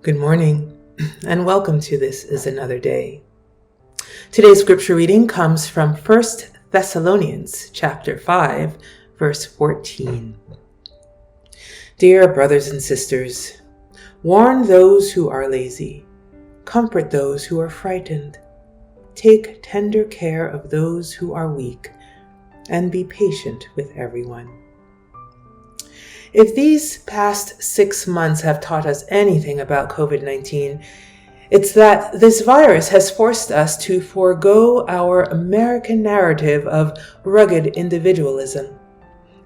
Good morning, and welcome to This is Another Day. Today's scripture reading comes from 1 Thessalonians chapter 5, verse 14. Dear brothers and sisters, warn those who are lazy, comfort those who are frightened, take tender care of those who are weak, and be patient with everyone. If these past 6 months have taught us anything about COVID-19, it's that this virus has forced us to forego our American narrative of rugged individualism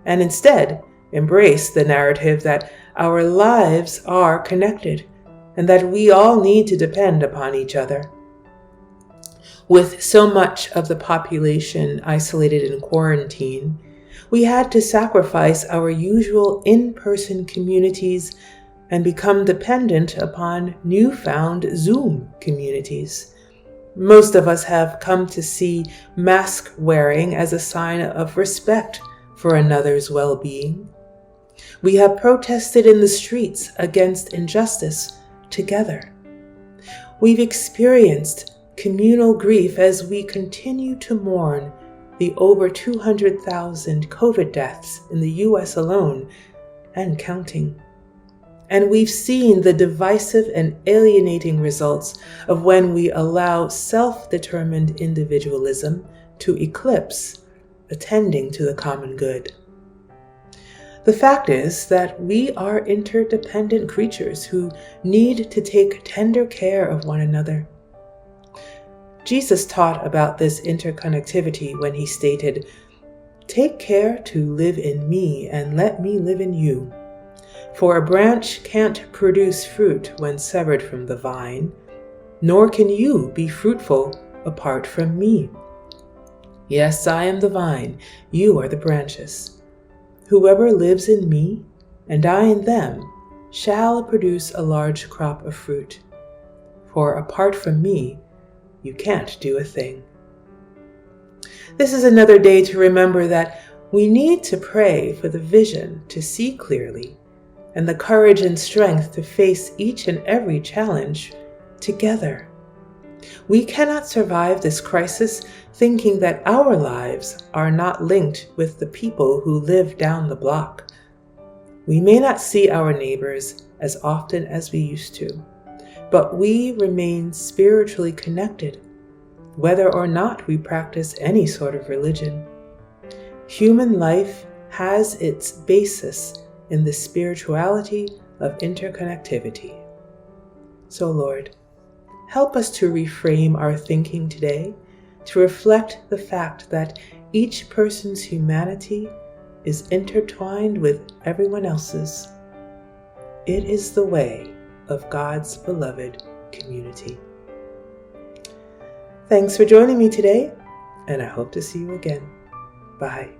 and instead embrace the narrative that our lives are connected and that we all need to depend upon each other. With so much of the population isolated in quarantine, we had to sacrifice our usual in-person communities and become dependent upon newfound Zoom communities. Most of us have come to see mask wearing as a sign of respect for another's well-being. We have protested in the streets against injustice together. We've experienced communal grief as we continue to mourn the over 200,000 COVID deaths in the U.S. alone and counting. And we've seen the divisive and alienating results of when we allow self-determined individualism to eclipse attending to the common good. The fact is that we are interdependent creatures who need to take tender care of one another. Jesus taught about this interconnectivity when he stated, "Take care to live in me and let me live in you. For a branch can't produce fruit when severed from the vine, nor can you be fruitful apart from me. Yes, I am the vine, you are the branches. Whoever lives in me, and I in them, shall produce a large crop of fruit. For apart from me, you can't do a thing." This is another day to remember that we need to pray for the vision to see clearly and the courage and strength to face each and every challenge together. We cannot survive this crisis thinking that our lives are not linked with the people who live down the block. We may not see our neighbors as often as we used to, but we remain spiritually connected, whether or not we practice any sort of religion. Human life has its basis in the spirituality of interconnectivity. So, Lord, help us to reframe our thinking today to reflect the fact that each person's humanity is intertwined with everyone else's. It is the way of God's beloved community. Thanks for joining me today, and I hope to see you again. Bye.